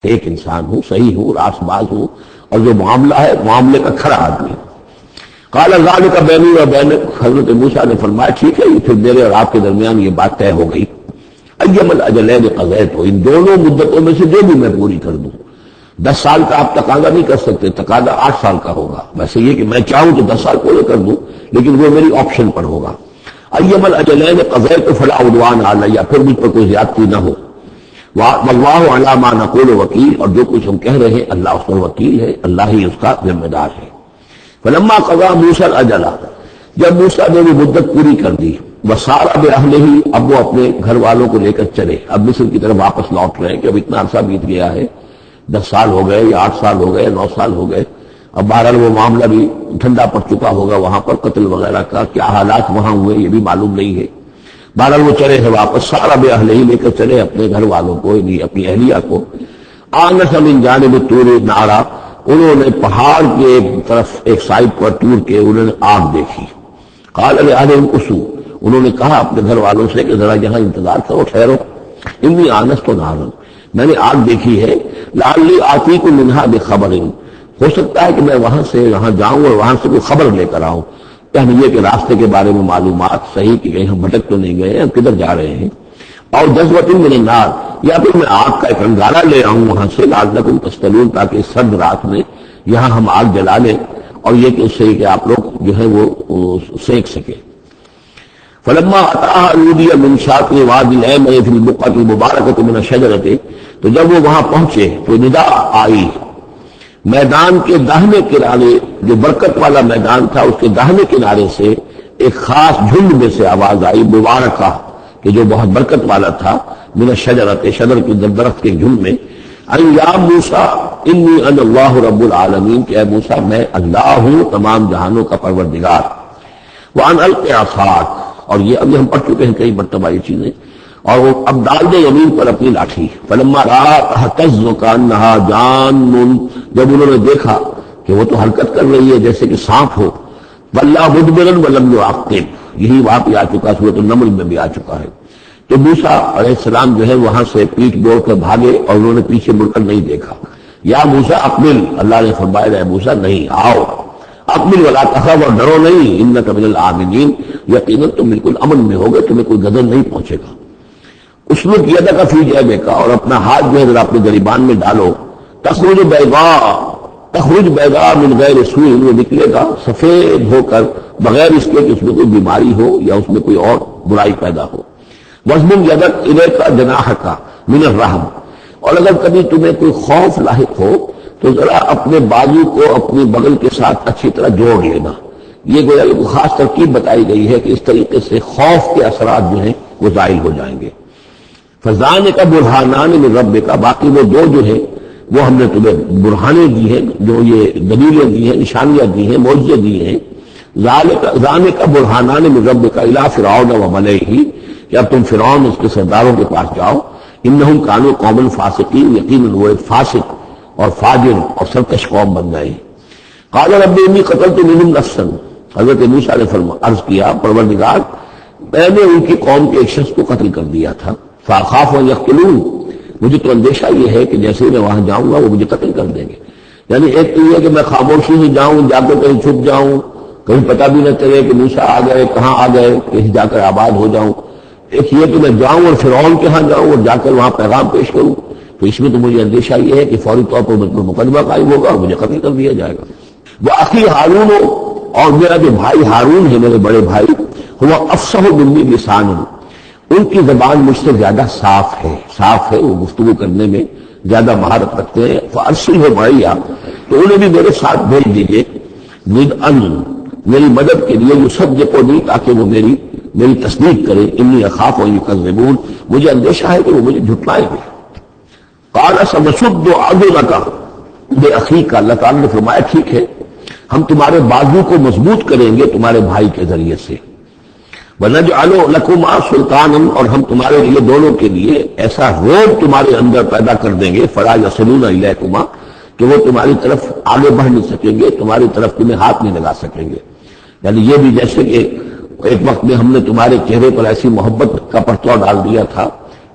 ایک انسان ہوں، صحیح ہوں، راست باز ہوں، اور جو معاملہ ہے معاملے کا کھرا آدمی ہے۔ قال ذلک بینی و بینک، حضرت موسیٰ نے فرمایا ٹھیک ہے، پھر میرے اور آپ کے درمیان یہ بات طے ہو گئی۔ ایم الاجلین قضیت، ان دونوں مدتوں میں سے جو بھی میں پوری کر دوں۔ 10 سال کا آپ تقاضا نہیں کر سکتے، تقاضا 8 سال کا ہوگا۔ ویسے یہ کہ میں چاہوں تو 10 سال پورے کر دوں، لیکن وہ میری آپشن پر ہوگا۔ ایم الاجلین قضیت فلا عدوان علی، پھر مجھ پر کوئی زیادتی نہ ہو۔ واللہ علی ما نقول وکیل، اور جو کچھ ہم کہہ رہے ہیں اللہ اس پر وکیل ہے، اللہ ہی اس کا ذمہ دار ہے۔ فلما قضا موسیٰ الاجل، جب موسیٰ نے وہ مدت پوری کر دی، وسار باہلہ، اب وہ اپنے گھر والوں کو لے کر چلے، اب مصر کی طرف واپس لوٹ رہے ہیں کہ اب اتنا عرصہ بیت گیا ہے، 10 سال ہو گئے یا 8 سال ہو گئے، 9 سال ہو گئے، اب بہرحال وہ معاملہ بھی ٹھنڈا پڑ چکا ہوگا، وہاں پر قتل وغیرہ کا کیا حالات وہاں ہوئے یہ بھی معلوم نہیں ہے۔ بہرحال وہ چلے ہیں واپس، سارا باہلہ لے کر چلے اپنے گھر والوں کو، یعنی اپنی اہلیہ کو۔ آنس من جانب طور نارا، انہوں نے پہاڑ کے ایک طرف ایک سائڈ پر ٹور کے انہوں نے آگ دیکھی۔ قال لأهلهم اسوا، انہوں نے کہا اپنے گھر والوں سے کہ ذرا یہاں انتظار کرو، ٹھہرو۔ انی آنست نارا، میں نے آگ دیکھی ہے، لعلی آتیکم منہا بخبر، ہو سکتا ہے کہ میں وہاں سے یہاں جاؤں اور وہاں سے کوئی خبر لے کر آؤں، یعنی یہ کہ راستے کے بارے میں معلومات، صحیح کہ کہیں ہم بھٹک تو نہیں گئے ہیں، کدھر جا رہے ہیں۔ اور جذبۃ من النار، یا پھر میں آگ کا ایک انگارہ لے آؤں وہاں سے، لعلکم تصطلون، تاکہ اس سرد رات میں یہاں ہم آگ جلا لیں، اور یہ کہ اس سے کہ آپ لوگ جو ہے وہ سینک سکیں۔ فلما اتاها نودی من شاطئ وادی الایمن فی البقعۃ المبارکۃ من الشجرۃ، تو جب وہ وہاں پہنچے تو ندا آئی، میدان کے داہنے کنارے، جو برکت والا میدان تھا اس کے داہنے کنارے سے ایک خاص جھنڈ میں سے آواز آئی، مبارکہ، کہ جو بہت برکت والا تھا، من الشجرۃ، شجر کے درخت کے جھنڈ میں، ان یا موسیٰ انی انا اللہ رب العالمین، کہ اے موسیٰ میں اللہ ہوں تمام جہانوں کا پروردگار۔ وان الق عصاک، اور یہ ابھی ہم پڑھ چکے ہیں کئی مرتبہ یہ چیزیں، اور وہ اب ڈال دے زمین پر اپنی لاٹھی۔ فلما رأى تهتز كأنها جان، جب انہوں نے دیکھا کہ وہ تو حرکت کر رہی ہے جیسے کہ سانپ ہو، وَلَّى مُدْبِرًا وَلَمْ يُعَقِّبْ، یہی واقعہ بھی آ چکا، سورۃ النمل میں بھی آ چکا ہے۔ تو موسیٰ علیہ السلام جو ہے وہاں سے پیٹھ موڑ کر بھاگے اور انہوں نے پیچھے مڑ کر نہیں دیکھا۔ یا موسیٰ اقبل، اللہ نے فرمایا اے موسیٰ نہیں، آؤ، اقبل ولا تخف، اور ڈرو نہیں، انک من الآمنین، یقیناً تم بالکل امن میں ہوگے، تمہیں کوئی غضب نہیں پہنچے گا۔ اسلک یدک فی جیبک، اور اپنا ہاتھ جو ہے ذرا اپنے گریبان میں ڈالو، تخرج بیضاء من غیر سوء، وہ نکلے گا سفید ہو کر بغیر اس کے کہ اس میں کوئی بیماری ہو یا اس میں کوئی اور برائی پیدا ہو۔ وَاضْمُمْ يَدَكَ إِلَيْكَ جَنَاحَكَ مِنَ الرَّحْمِ، اور اگر کبھی تمہیں کوئی خوف لاحق ہو تو ذرا اپنے بازو کو اپنی بغل کے ساتھ اچھی طرح جوڑ لینا۔ یہ گویا کہ خاص ترکیب بتائی گئی ہے کہ اس طریقے سے خوف کے اثرات جو ہیں وہ زائل ہو جائیں گے۔ فَذَانِكَ بُرْهَانَانِ مِن رَّبِّكَ، باقی وہ دو جو ہے وہ ہم نے تمہیں برہانے دی ہیں، جو یہ دلیلیں دی ہیں، نشانیاں دی ہیں، معجزے دی ہیں۔ ذَانِكَ بُرْهَانَانِ مِن رَّبِّكَ إِلَىٰ فِرْعَوْنَ وَمَلَئِهِ، کہ اب تم فرعون اس کے سرداروں کے پاس جاؤ، انہم کانوا قوما فاسقین، یقیناً وہ ایک فاسق اور فاجر اور سرکش قوم بن گئے۔ قال رب انی قتلت منهم نفسا، حضرت موسیٰ نے عرض کیا پروردگار میں نے ان کی قوم کے ایک شخص کو قتل کر دیا تھا، فاخاف ان یقتلون، مجھے تو اندیشہ یہ ہے کہ جیسے ہی میں وہاں جاؤں گا وہ مجھے قتل کر دیں گے۔ یعنی ایک تو یہ کہ میں خاموشی سے جاؤں، جا کر کہیں چھپ جاؤں، کہیں پتہ بھی نہ چلے کہ موسیٰ آ گئے، کہاں آ گئے، کہیں جا کر آباد ہو جاؤں۔ ایک یہ کہ میں جاؤں اور فرعون کے ہاں جاؤں اور جا کر وہاں پیغام پیش کروں، تو اس میں تو مجھے اندیشہ یہ ہے کہ فوری طور پر مجھ پر مقدمہ قائم ہوگا اور مجھے قتل کر دیا جائے گا۔ وہ اخی ہارون، اور میرا جو بھائی ہارون ہے، میرے بڑے بھائی، وہ افصح منی لسان، ان کی زبان مجھ سے زیادہ صاف ہے، وہ گفتگو کرنے میں زیادہ مہارت رکھتے ہیں۔ فارسلہ معی، تو انہیں بھی میرے ساتھ بھیج دیجیے، ردءً، میری مدد کے لیے، یصدقنی، تاکہ وہ میری تصدیق کرے، انی اخاف ان یکذبون، مجھے اندیشہ ہے کہ وہ مجھے جھٹلائیں گے۔ قال سنشد عضدک باخیک، اللہ تعالیٰ نے فرمایا ٹھیک ہے ہم تمہارے بازو کو مضبوط کریں گے تمہارے بھائی کے ذریعے سے، وَنَجْعَلُ لَكُمَا سُلْطَانًا، اور ہم تمہارے لیے دونوں کے لیے ایسا روب تمہارے اندر پیدا کر دیں گے، فَلَا يَصِلُونَ إِلَيْكُمَا، کہ وہ تمہاری طرف آگے بڑھ نہیں سکیں گے، تمہاری طرف تمہیں ہاتھ نہیں لگا سکیں گے۔ یعنی یہ بھی جیسے کہ ایک وقت میں ہم نے تمہارے چہرے پر ایسی محبت کا پرتو ڈال دیا تھا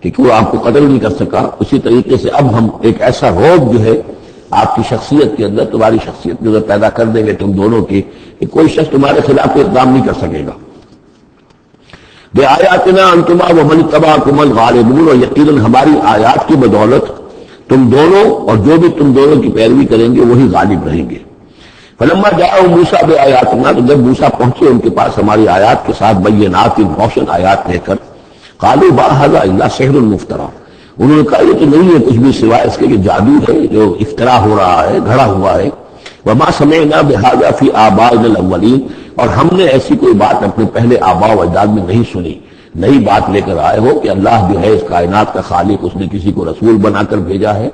کہ کوئی آپ کو قتل نہیں کر سکا، اسی طریقے سے اب ہم ایک ایسا روب جو ہے آپ کی شخصیت کے اندر، تمہاری شخصیت کے اندر پیدا کر دیں گے تم دونوں کی، کہ کوئی شخص تمہارے خلاف کوئی اقدام نہیں کر سکے گا۔ بے آیاتنا انتما ومن اتبعکم الغالبون، اور یقیناً ہماری آیات کی بدولت تم دونوں اور جو بھی تم دونوں کی پیروی کریں گے وہی غالب رہیں گے۔ فلما جاءوا موسیٰ بآیاتنا، تو جب موسیٰ پہنچے ان کے پاس ہماری آیات کے ساتھ، بینات روشن آیات لے کر، قالوا ما ھذا الا سحر مفترى، انہوں نے کہا یہ تو نہیں ہے کچھ بھی سوائے اس کے کہ جادو ہے جو افترا ہو رہا ہے، گھڑا ہوا ہے۔ وما سمعنا بهذا في آبائنا الاولین، اور ہم نے ایسی کوئی بات اپنے پہلے آباء و اجداد میں نہیں سنی۔ نئی بات لے کر آئے ہو کہ اللہ جو ہے اس کائنات کا خالق، اس نے کسی کو رسول بنا کر بھیجا ہے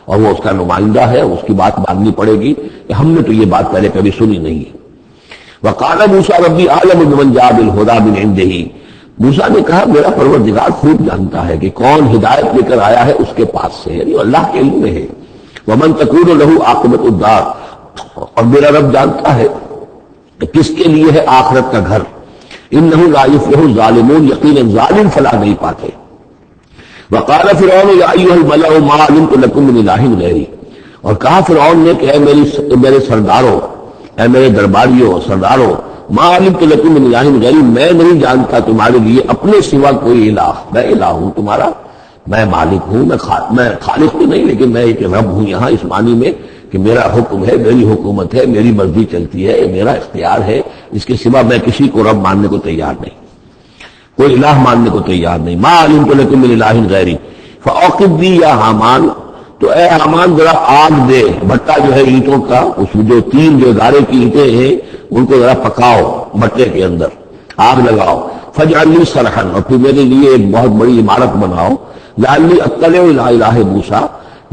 اور وہ اس کا نمائندہ ہے، اس کی بات ماننی پڑے گی، کہ ہم نے تو یہ بات پہلے کبھی سنی نہیں ہے۔ وقال موسیٰ ربی اعلم بمن جاء بالہدی من عنده، موسیٰ نے کہا میرا پروردگار خوب جانتا ہے کہ کون ہدایت لے کر آیا ہے اس کے پاس سے، یعنی اللہ کے علم میں ہے۔ ومن تکون له عاقبۃ الدار، اور میرا رب جانتا ہے کہ کس کے لیے ہے آخرت کا گھر۔ انہ لا یفلح الظالمون، یقیناً ظالم فلاح نہیں پاتے۔ وقال فرعون یا ایھا الملأ ما علمت لکم من الہ غیری، اور کہا فرعون نے کہ اے میرے سرداروں، اے میرے درباریوں سرداروں، ما علمت لکم من الہ غیری، میں نہیں جانتا تمہارے لیے اپنے سوا کوئی الہ، میں الہ ہوں تمہارا، میں مالک ہوں، میں خالق تو نہیں لیکن میں ایک رب ہوں یہاں اس معنی میں کہ میرا حکم ہے، میری حکومت ہے، میری مرضی چلتی ہے، میرا اختیار ہے، اس کے سوا میں کسی کو رب ماننے کو تیار نہیں، کوئی الہ ماننے کو تیار نہیں۔ ما علمت لکم من الہ غیری فاوقد بی یا حامان، تو اے حامان ذرا آگ دے، بھٹا جو ہے اینٹوں کا، اس میں جو تین جو گارے کی اینٹیں ہیں ان کو ذرا پکاؤ بھٹے کے اندر، آگ لگاؤ۔ فاجعل لی صرحا، اور پھر میرے لیے ایک بہت بڑی عمارت بناؤ، لعلی اطلع الی الہ موسیٰ،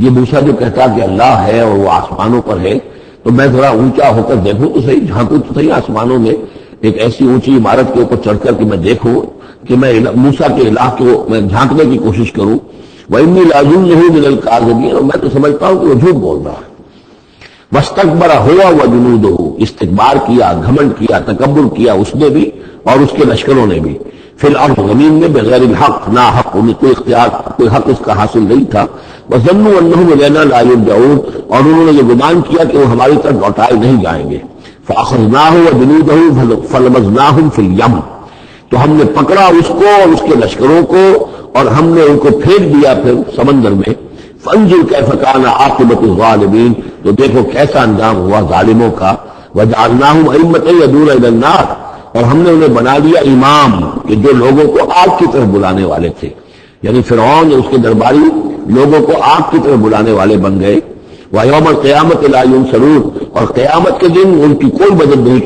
یہ موسیٰ جو کہتا کہ اللہ ہے اور وہ آسمانوں پر ہے، تو میں ذرا اونچا ہو کر دیکھوں تو صحیح، جھانکوں تو صحیح آسمانوں میں، ایک ایسی اونچی عمارت کے اوپر چڑھ کر کہ میں دیکھوں کہ میں موسیٰ کے الہ کو میں جھانکنے کی کوشش کروں۔ وَإِنِّي لَأَظُنُّهُ مِنَ الْكَاذِبِينَ، اور میں تو سمجھتا ہوں کہ وہ جھوٹ بول رہا ہے۔ وَاسْتَكْبَرَ هُوَ وَجُنُودُهُ، استکبار کیا، گھمنڈ کیا، تکبر کیا اس نے بھی اور اس کے لشکروں نے بھی، فی الارض زمین میں، بغیر الحق، نا حق، انہیں کوئی اختیار، کوئی حق اس کا حاصل نہیں تھا۔ وَظَنُّوا أَنَّهُمْ إِلَيْنَا لَا يُرْجَعُونَ، اور انہوں نے یہ گمان کیا کہ وہ ہماری طرف لوٹائے نہیں جائیں گے۔ فَأَخَذْنَاهُ وَجُنُودَهُ فَلَمَزْنَاهُمْ فِي الْيَمِّ، تو ہم نے پکڑا اس کو اور اس کے لشکروں کو اور ہم نے ان کو پھینک دیا پھر سمندر میں۔ فانظر کیف کان عاقبۃ الظالمین، تو دیکھو کیسا انجام ہوا ظالموں کا۔ وجعلناہم ائمۃ یدعون الی النار، اور ہم نے انہیں بنا دیا امام کہ جو لوگوں کو آگ کی طرف بلانے والے تھے، یعنی فرعون اور اس کے درباری لوگوں کو آگ کی طرف بلانے والے بن گئے۔ ویوم القیامت لا ینصرون، اور قیامت کے دن ان کی کوئی مدد نہیں